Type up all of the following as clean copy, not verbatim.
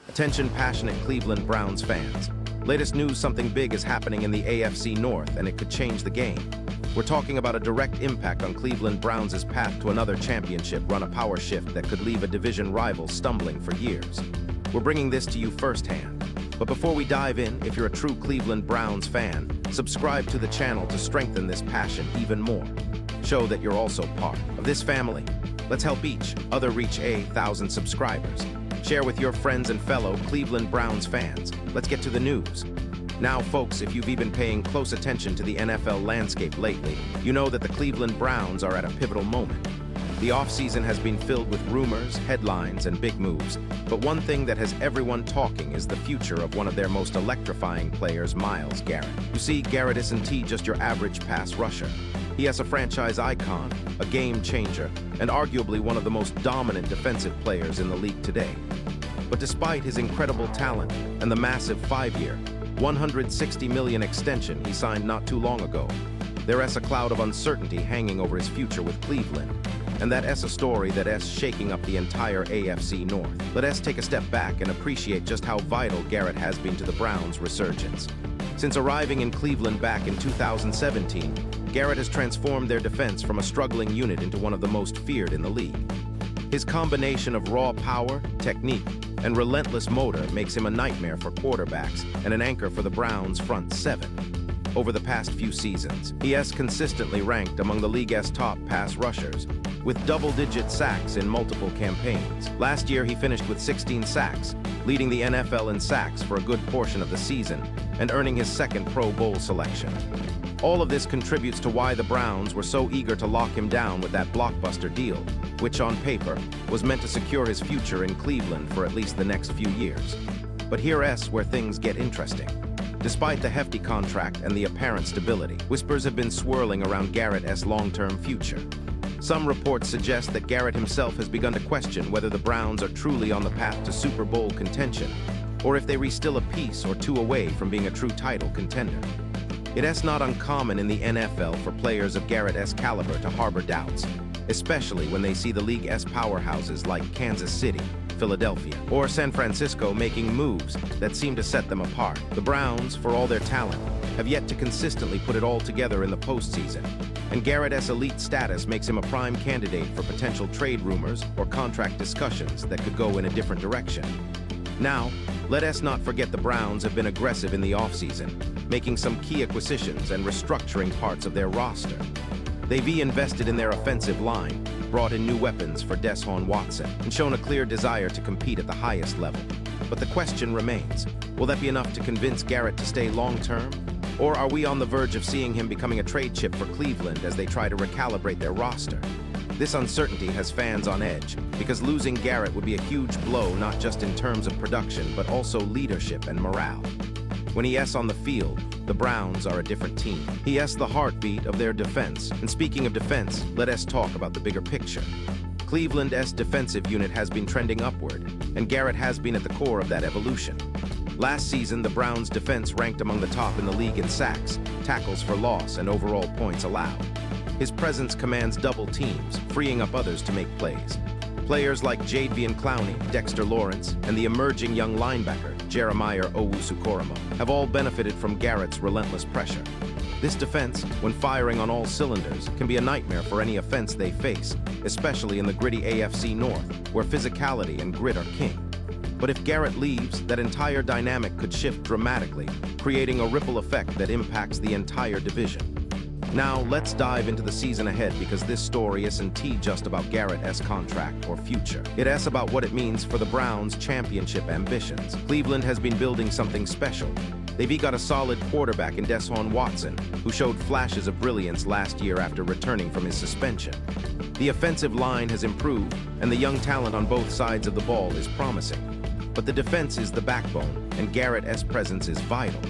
Attention passionate Cleveland Browns fans. Latest news, something big is happening in the AFC North, and it could change the game. We're talking about a direct impact on Cleveland Browns' path to another championship run, a power shift that could leave a division rival stumbling for years. We're bringing this to you firsthand. But before we dive in, if you're a true Cleveland Browns fan, subscribe to the channel to strengthen this passion even more. Show that you're also part of this family. Let's help each other reach 1,000 subscribers. Share with your friends and fellow Cleveland Browns fans. Let's get to the news. Now, folks, if you've been paying close attention to the NFL landscape lately, you know that the Cleveland Browns are at a pivotal moment. The offseason has been filled with rumors, headlines, and big moves, but one thing that has everyone talking is the future of one of their most electrifying players, Myles Garrett. You see, Garrett isn't just your average pass rusher. He has a franchise icon, a game changer, and arguably one of the most dominant defensive players in the league today. But despite his incredible talent and the massive 5-year, $160 million extension he signed not too long ago, there is a cloud of uncertainty hanging over his future with Cleveland. And that is a story that is shaking up the entire AFC North. Let us take a step back and appreciate just how vital Garrett has been to the Browns' resurgence. Since arriving in Cleveland back in 2017, Garrett has transformed their defense from a struggling unit into one of the most feared in the league. His combination of raw power, technique, and relentless motor makes him a nightmare for quarterbacks and an anchor for the Browns' front seven. Over the past few seasons, he has consistently ranked among the league's top pass rushers, with double-digit sacks in multiple campaigns. Last year, he finished with 16 sacks, leading the NFL in sacks for a good portion of the season, and earning his second Pro Bowl selection. All of this contributes to why the Browns were so eager to lock him down with that blockbuster deal, which on paper was meant to secure his future in Cleveland for at least the next few years. But here's where things get interesting. Despite the hefty contract and the apparent stability, whispers have been swirling around Garrett's long-term future. Some reports suggest that Garrett himself has begun to question whether the Browns are truly on the path to Super Bowl contention, or if they are still a piece or two away from being a true title contender. It is not uncommon in the NFL for players of Garrett's caliber to harbor doubts, especially when they see the league's powerhouses like Kansas City, Philadelphia, or San Francisco making moves that seem to set them apart. The Browns, for all their talent, have yet to consistently put it all together in the postseason, and Garrett's elite status makes him a prime candidate for potential trade rumors or contract discussions that could go in a different direction. Now, let us not forget the Browns have been aggressive in the offseason, making some key acquisitions and restructuring parts of their roster. They've invested in their offensive line, brought in new weapons for Deshaun Watson, and shown a clear desire to compete at the highest level. But the question remains, will that be enough to convince Garrett to stay long-term? Or are we on the verge of seeing him becoming a trade chip for Cleveland as they try to recalibrate their roster? This uncertainty has fans on edge, because losing Garrett would be a huge blow not just in terms of production, but also leadership and morale. When he is on the field, the Browns are a different team. He is the heartbeat of their defense. And speaking of defense, let us talk about the bigger picture. Cleveland's defensive unit has been trending upward, and Garrett has been at the core of that evolution. Last season, the Browns' defense ranked among the top in the league in sacks, tackles for loss, and overall points allowed. His presence commands double teams, freeing up others to make plays. Players like Jayden, Dexter Lawrence, and the emerging young linebacker, Jeremiah Owusu-Koramoah, have all benefited from Garrett's relentless pressure. This defense, when firing on all cylinders, can be a nightmare for any offense they face, especially in the gritty AFC North, where physicality and grit are king. But if Garrett leaves, that entire dynamic could shift dramatically, creating a ripple effect that impacts the entire division. Now, let's dive into the season ahead, because this story isn't just about Garrett's contract or future. It is about what it means for the Browns' championship ambitions. Cleveland has been building something special. They've got a solid quarterback in Deshaun Watson, who showed flashes of brilliance last year after returning from his suspension. The offensive line has improved, and the young talent on both sides of the ball is promising. But the defense is the backbone, and Garrett's presence is vital.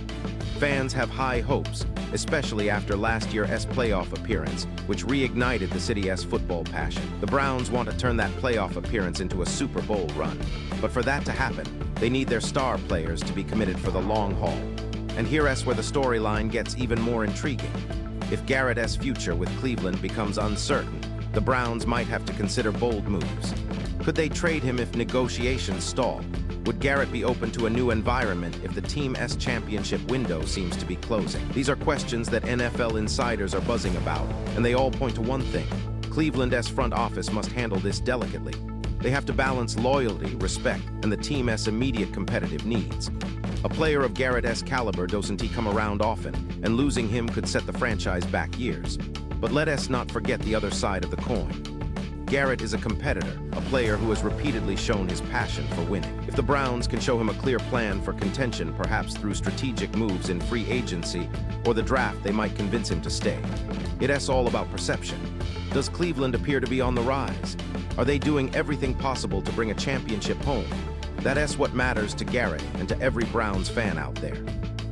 Fans have high hopes, especially after last year's playoff appearance, which reignited the city's football passion. The Browns want to turn that playoff appearance into a Super Bowl run. But for that to happen, they need their star players to be committed for the long haul. And here's where the storyline gets even more intriguing. If Garrett's future with Cleveland becomes uncertain, the Browns might have to consider bold moves. Could they trade him if negotiations stall? Would Garrett be open to a new environment if the Team's championship window seems to be closing? These are questions that NFL insiders are buzzing about, and they all point to one thing. Cleveland's front office must handle this delicately. They have to balance loyalty, respect, and the team's immediate competitive needs. A player of Garrett's caliber doesn't come around often, and losing him could set the franchise back years. But let us not forget the other side of the coin. Garrett is a competitor, a player who has repeatedly shown his passion for winning. If the Browns can show him a clear plan for contention, perhaps through strategic moves in free agency or the draft, they might convince him to stay. It's all about perception. Does Cleveland appear to be on the rise? Are they doing everything possible to bring a championship home? That's what matters to Garrett and to every Browns fan out there.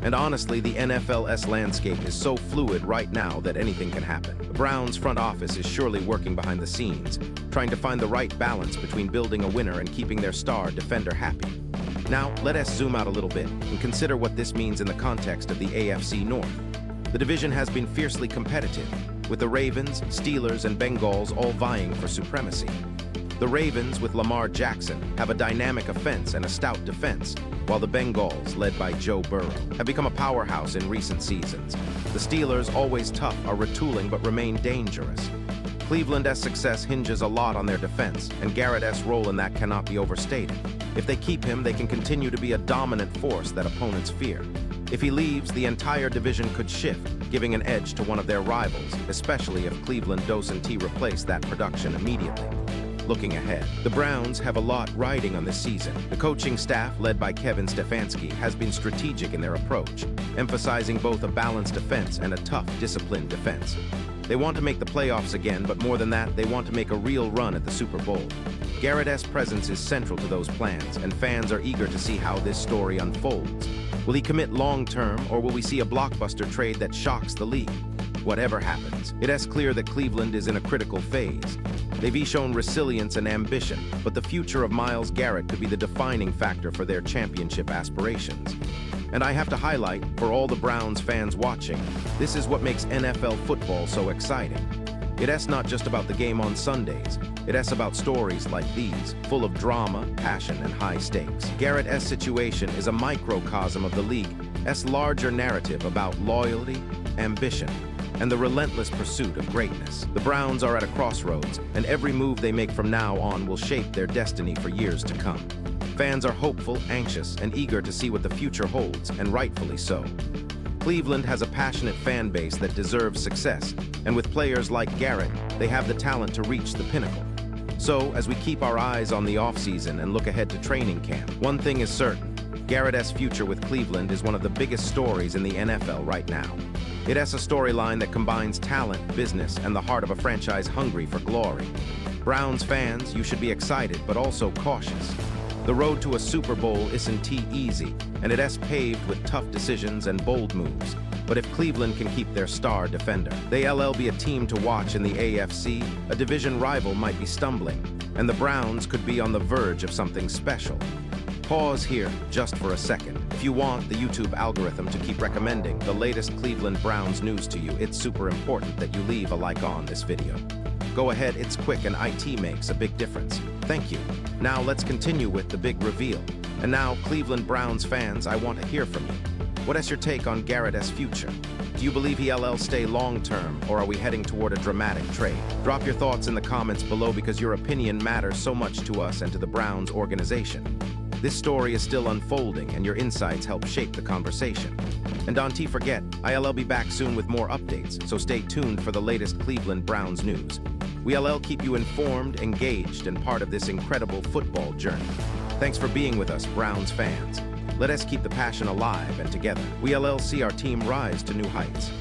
And honestly, the NFL's landscape is so fluid right now that anything can happen. The Browns front office is surely working behind the scenes, trying to find the right balance between building a winner and keeping their star defender happy. Now, let us zoom out a little bit and consider what this means in the context of the AFC North. The division has been fiercely competitive, with the Ravens, Steelers, and Bengals all vying for supremacy. The Ravens, with Lamar Jackson, have a dynamic offense and a stout defense, while the Bengals, led by Joe Burrow, have become a powerhouse in recent seasons. The Steelers, always tough, are retooling but remain dangerous. Cleveland's success hinges a lot on their defense, and Garrett's role in that cannot be overstated. If they keep him, they can continue to be a dominant force that opponents fear. If he leaves, the entire division could shift, giving an edge to one of their rivals, especially if Cleveland doesn't replace that production immediately. Looking ahead, the Browns have a lot riding on this season. The coaching staff, led by Kevin Stefanski, has been strategic in their approach, emphasizing both a balanced offense and a tough, disciplined defense. They want to make the playoffs again, but more than that, they want to make a real run at the Super Bowl. Garrett's presence is central to those plans, and fans are eager to see how this story unfolds. Will he commit long-term, or will we see a blockbuster trade that shocks the league? Whatever happens, it's clear that Cleveland is in a critical phase. They've shown resilience and ambition, but the future of Myles Garrett could be the defining factor for their championship aspirations. And I have to highlight, for all the Browns fans watching, this is what makes NFL football so exciting. It's not just about the game on Sundays. It's about stories like these, full of drama, passion, and high stakes. Garrett's situation is a microcosm of the league's larger narrative about loyalty, ambition, and the relentless pursuit of greatness. The Browns are at a crossroads, and every move they make from now on will shape their destiny for years to come. Fans are hopeful, anxious, and eager to see what the future holds, and rightfully so. Cleveland has a passionate fan base that deserves success, and with players like Garrett, they have the talent to reach the pinnacle. So, as we keep our eyes on the offseason and look ahead to training camp, one thing is certain. Garrett's future with Cleveland is one of the biggest stories in the NFL right now. It's a storyline that combines talent, business, and the heart of a franchise hungry for glory. Browns fans, you should be excited, but also cautious. The road to a Super Bowl isn't easy, and it's paved with tough decisions and bold moves. But if Cleveland can keep their star defender, they'll be a team to watch in the AFC. A division rival might be stumbling, and the Browns could be on the verge of something special. Pause here just for a second. If you want the YouTube algorithm to keep recommending the latest Cleveland Browns news to you, it's super important that you leave a like on this video. Go ahead, it's quick and IT makes a big difference. Thank you. Now let's continue with the big reveal. And now, Cleveland Browns fans, I want to hear from you. What is your take on Garrett's future? Do you believe he'll stay long-term, or are we heading toward a dramatic trade? Drop your thoughts in the comments below because your opinion matters so much to us and to the Browns organization. This story is still unfolding, and your insights help shape the conversation. And don't forget, I'll be back soon with more updates, so stay tuned for the latest Cleveland Browns news. We'll keep you informed, engaged, and part of this incredible football journey. Thanks for being with us, Browns fans. Let us keep the passion alive, and together, we'll see our team rise to new heights.